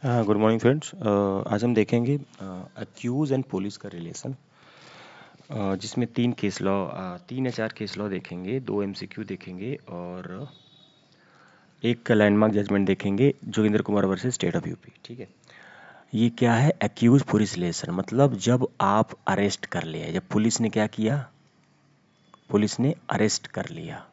Good morning friends. आज हम देखेंगे अक्यूज एंड पुलिस का रिलेशन, जिसमें तीन या चार केस लॉ देखेंगे, दो एमसीक्यू देखेंगे और एक लैंडमार्क जजमेंट देखेंगे, Joginder Kumar versus state of UP. ठीक है, ये क्या है? अक्यूज पुलिस रिलेशन मतलब जब आप अरेस्ट कर लिया, जब पुलिस ने क्या किया, पुलिस ने अरेस्ट कर लिया।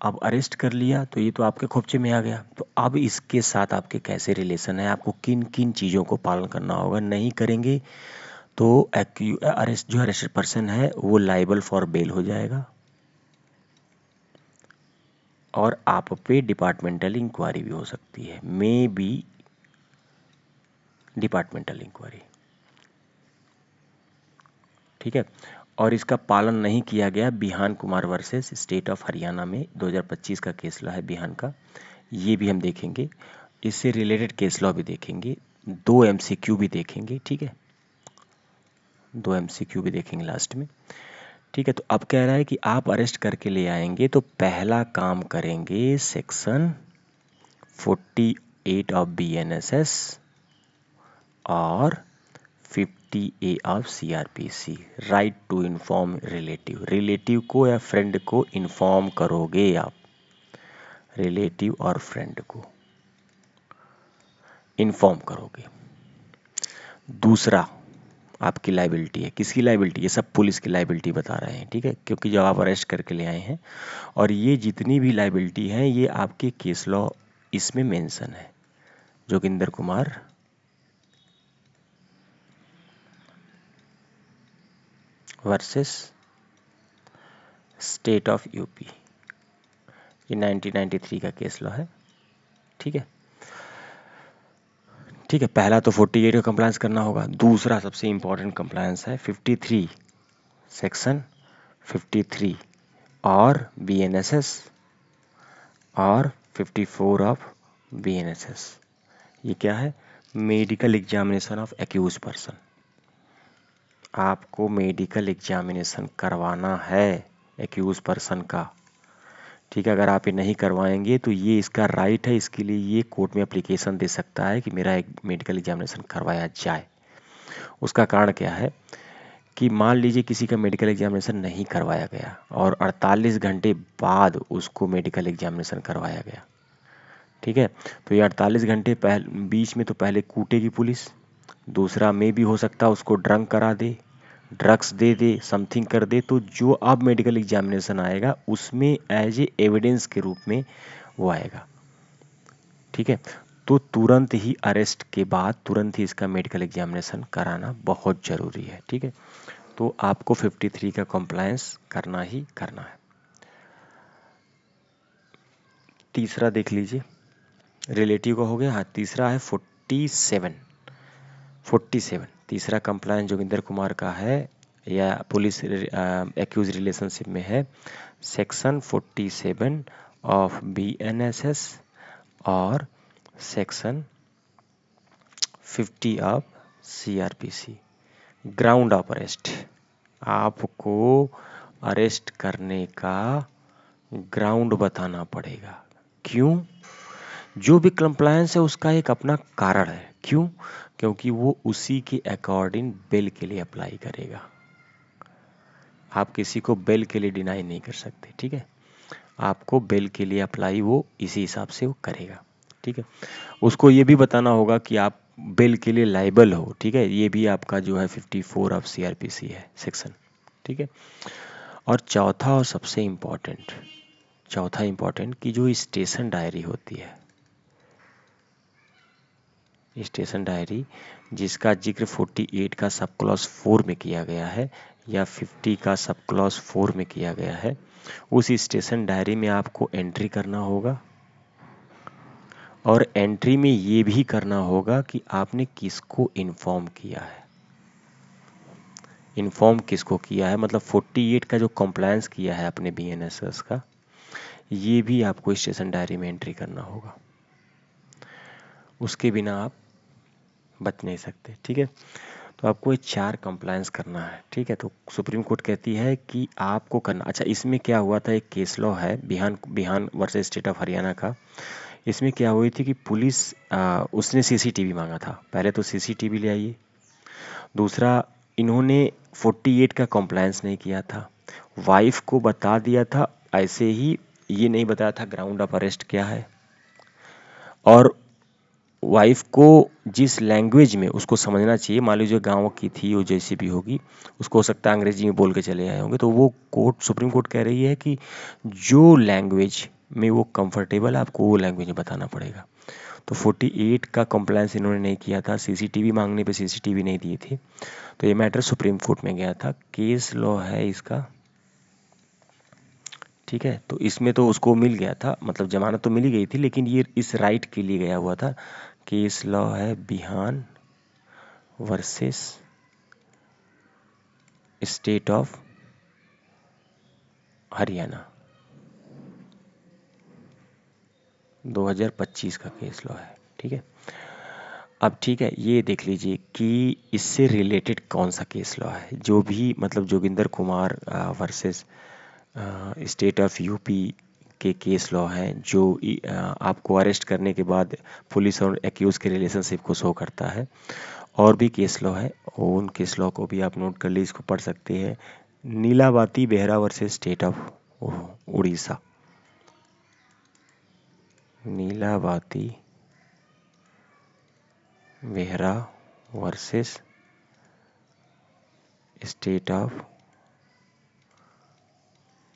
अब अरेस्ट कर लिया तो ये तो आपके खोपचे में आ गया, तो अब इसके साथ आपके कैसे रिलेशन है, आपको किन किन चीज़ों को पालन करना होगा, नहीं करेंगे तो अरेस्टेड पर्सन है वो लाइबल फॉर बेल हो जाएगा और आप पे डिपार्टमेंटल इंक्वायरी भी हो सकती है, मे बी डिपार्टमेंटल इंक्वायरी। ठीक है, और इसका पालन नहीं किया गया Bihan Kumar versus state of Haryana में 2025 का केस लॉ है बिहान का, ये भी हम देखेंगे। इससे रिलेटेड केस लॉ भी देखेंगे, दो एमसीक्यू भी देखेंगे। ठीक है, दो एमसीक्यू भी देखेंगे लास्ट में। ठीक है, तो अब कह रहा है कि आप अरेस्ट करके ले आएंगे तो पहला काम करेंगे सेक्शन 48 ऑफ बीएनएसएस और 50A of CrPC, right to inform relative. Relative को या फ्रेंड को इन्फॉर्म करोगे आप, रिलेटिव और फ्रेंड को इन्फॉर्म करोगे। दूसरा आपकी लाइबिलिटी है, किसकी लाइबिलिटी? ये सब पुलिस की लाइबिलिटी बता रहे हैं। ठीक है, क्योंकि जब आप अरेस्ट करके ले आए हैं, और ये जितनी भी लाइबिलिटी हैं ये आपके केस लॉ इसमें मेंशन है। Joginder Kumar versus state of UP, ये 1993 का केस लॉ है। ठीक है, ठीक है, पहला तो 48 का कंप्लायंस करना होगा। दूसरा सबसे इंपॉर्टेंट कंप्लायंस है 53, सेक्शन 53 और बीएनएसएस और 54 ऑफ बीएनएसएस। ये क्या है? Medical examination of accused person. आपको मेडिकल एग्जामिनेशन करवाना है एक्यूज पर्सन का। ठीक है, अगर आप ये नहीं करवाएंगे तो ये इसका राइट है, इसके लिए ये कोर्ट में एप्लीकेशन दे सकता है कि मेरा एक मेडिकल एग्जामिनेशन करवाया जाए। उसका कारण क्या है कि मान लीजिए किसी का मेडिकल एग्जामिनेशन नहीं करवाया गया और 48 घंटे बाद उसको मेडिकल एग्जामिनेशन करवाया गया। ठीक है, तो ये 48 घंटे बीच में तो पहले कूटेगी पुलिस, दूसरा में भी हो सकता है उसको ड्रंक करा दे, ड्रग्स दे दे, समथिंग कर दे, तो जो अब मेडिकल एग्जामिनेशन आएगा उसमें एज ए एविडेंस के रूप में वो आएगा। ठीक है, तो तुरंत ही अरेस्ट के बाद तुरंत ही इसका मेडिकल एग्जामिनेशन कराना बहुत ज़रूरी है। ठीक है, तो आपको 53 का कंप्लायंस करना ही करना है। तीसरा देख लीजिए, रिलेटिव का हो गया। हाँ, तीसरा है 47। तीसरा कंप्लायंस जोगिंदर कुमार का है या पुलिस एक्यूज रिलेशनशिप में है, सेक्शन 47 ऑफ बीएनएसएस और section 50 of CrPC, ground of arrest. आपको अरेस्ट करने का ग्राउंड बताना पड़ेगा। क्यों? जो भी कंप्लायंस है उसका एक अपना कारण है। क्यों? क्योंकि वो उसी के अकॉर्डिंग बेल के लिए अप्लाई करेगा। आप किसी को बेल के लिए डिनाई नहीं कर सकते। ठीक है, आपको बेल के लिए अप्लाई वो इसी हिसाब से वो करेगा। ठीक है, उसको ये भी बताना होगा कि आप बेल के लिए लाइबल हो। ठीक है, ये भी आपका जो है 54 ऑफ सीआरपीसी है सेक्शन। ठीक है, और चौथा इम्पोर्टेंट कि जो स्टेशन डायरी होती है, स्टेशन डायरी जिसका जिक्र 48 का सब क्लॉज 4 में किया गया है या 50 का सब क्लॉज 4 में किया गया है, उस स्टेशन डायरी में आपको एंट्री करना होगा और एंट्री में ये भी करना होगा कि आपने किसको इन्फॉर्म किया है। इन्फॉर्म किसको किया है मतलब 48 का जो कंप्लायंस किया है अपने बीएनएसएस का, ये भी आपको स्टेशन डायरी में एंट्री करना होगा। उसके बिना आप बच नहीं सकते। ठीक है, तो आपको ये 4 कंप्लायंस करना है। ठीक है, तो सुप्रीम कोर्ट कहती है कि आपको करना। अच्छा, इसमें क्या हुआ था, एक केस लॉ है बिहान वर्सेस स्टेट ऑफ हरियाणा का, इसमें क्या हुई थी कि पुलिस उसने सीसीटीवी मांगा था, पहले तो सीसीटीवी ले आइए। दूसरा, इन्होंने 48 का कॉम्प्लायंस नहीं किया था, वाइफ को बता दिया था ऐसे ही, ये नहीं बताया था ग्राउंड ऑफ अरेस्ट क्या है, और वाइफ को जिस लैंग्वेज में उसको समझना चाहिए, मान लीजिए गांव की थी वो जैसी भी होगी, उसको हो सकता है अंग्रेजी में बोल के चले आए होंगे, तो वो कोर्ट सुप्रीम कोर्ट कह रही है कि जो लैंग्वेज में वो कंफर्टेबल है आपको वो लैंग्वेज में बताना पड़ेगा। तो 48 का कंप्लायंस इन्होंने नहीं किया था, सीसीटीवी मांगने पे सीसीटीवी नहीं दिए थे, तो ये मैटर सुप्रीम कोर्ट में गया था। केस लॉ है इसका, ठीक है। तो इसमें तो उसको मिल गया था, मतलब जमानत तो मिल ही गई थी, लेकिन ये इस राइट के लिए गया हुआ था। केस लॉ है बिहान वर्सेस स्टेट ऑफ हरियाणा, 2025 का केस लॉ है, ठीक है। अब ठीक है, ये देख लीजिए कि इससे रिलेटेड कौन सा केस लॉ है, जो भी मतलब Joginder Kumar versus state of UP के केस लॉ हैं, जो आपको अरेस्ट करने के बाद पुलिस और एक्यूज के रिलेशनशिप को शो करता है। और भी केस लॉ है, उन केस लॉ को भी आप नोट कर लीजिए, इसको पढ़ सकते हैं। Nilabati Behera versus state of Orissa, Nilabati Behera versus state of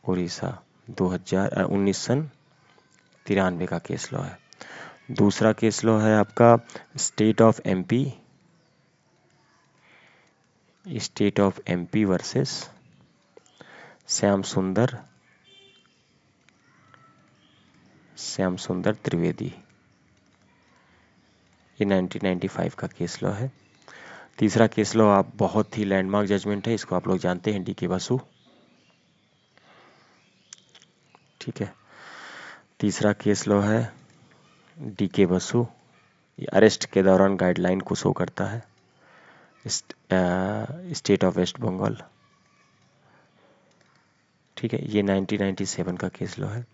Orissa, 1993 का केस लॉ है। दूसरा केस लॉ है आपका state of MP, state of MP versus Shyam सुंदर त्रिवेदी, ये 1995 का केस लॉ है। तीसरा केस लॉ आप बहुत ही लैंडमार्क जजमेंट है, इसको आप लोग जानते हैं, डीके बसु, ठीक है। तीसरा केस लॉ है डीके बसु, ये अरेस्ट के दौरान गाइडलाइन को शो करता है, स्टेट ऑफ वेस्ट बंगाल, ठीक है। ये 1997 का केस लॉ है,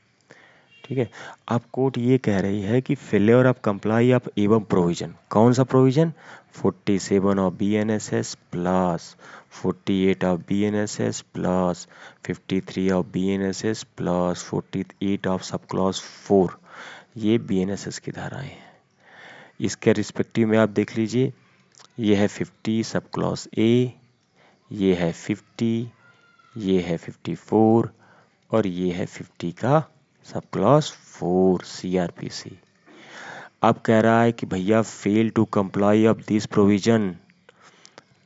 ठीक है। अब कोर्ट ये कह रही है कि फेलियर ऑफ कंप्लाई ऑफ एवं प्रोविजन, कौन सा provision, 47 of BNSS plus 48 of BNSS plus 53 of BNSS plus 48 of sub clause 4, ये बीएनएसएस की धाराएं हैं। इसके रिस्पेक्टिव में आप देख लीजिए, ये है 50 सब क्लॉज ए, ये है 50, ये है 54 और ये है 50 का सब क्लॉज 4 सीआरपीसी। अब कह रहा है कि भैया fail to comply of this provision,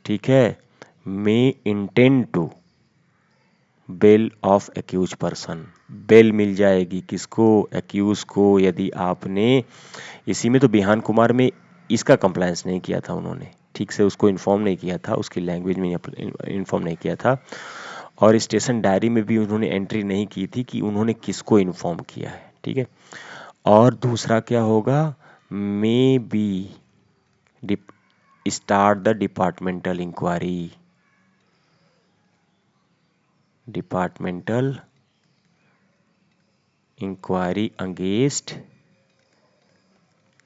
ठीक है, may intend to bail of accused person, bail मिल जाएगी किसको, एक्यूज को, यदि आपने, इसी में तो बिहान कुमार में इसका कंप्लायंस नहीं किया था उन्होंने, ठीक से उसको इन्फॉर्म नहीं किया था, उसकी लैंग्वेज में इन्फॉर्म नहीं किया था, और स्टेशन डायरी में भी उन्होंने एंट्री नहीं की थी कि उन्होंने किसको इन्फॉर्म किया है, ठीक है। और दूसरा क्या होगा, maybe start the departmental inquiry, departmental inquiry against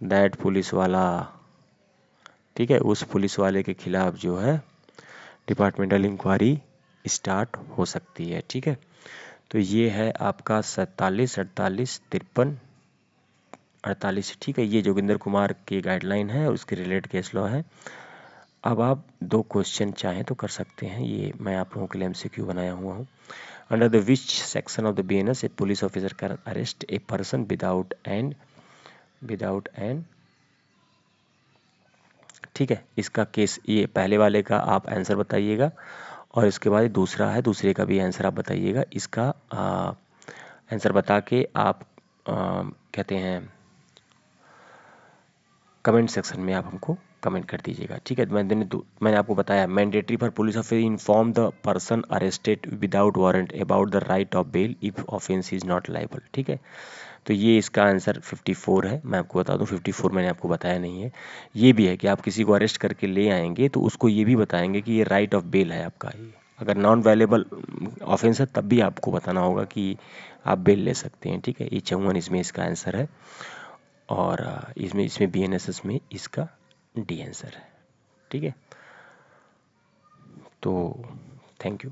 that police वाला, ठीक है, उस पुलिस वाले के खिलाफ जो है डिपार्टमेंटल इंक्वायरी स्टार्ट हो सकती है, ठीक है। तो ये है आपका 47, 48, 53, 48, ठीक है। ये जोगिंदर कुमार की गाइडलाइन है, उसके रिलेटेड केस लॉ है। अब आप दो क्वेश्चन चाहें तो कर सकते हैं, ये मैं आप लोगों के लिए एमसीक्यू बनाया हुआ हूँ। Under the which section of the BNS A police officer can arrest a person without an, ठीक है। इसका केस, ये पहले वाले का आप आंसर बताइएगा, और इसके बाद दूसरा है, दूसरे का भी आंसर आप बताइएगा। इसका आंसर बता के आप कहते हैं कमेंट सेक्शन में आप हमको कमेंट कर दीजिएगा, ठीक है। मैंने आपको बताया, mandatory for police officer inform the person arrested without warrant about the right of bail if offence is not liable, ठीक है। तो ये इसका आंसर 54 है। मैं आपको बता दूं 54 मैंने आपको बताया नहीं है। ये भी है कि आप किसी को अरेस्ट करके ले आएंगे तो उसको ये भी बताएंगे कि ये राइट ऑफ बेल है आपका, ये अगर नॉन वेलेबल ऑफेंस है तब भी आपको बताना होगा कि आप बेल ले सकते हैं, ठीक है। ये 54 इसमें इसका आंसर है। और इसमें इसमें BNSS में इसका डी आंसर है। ठीक है, तो थैंक यू।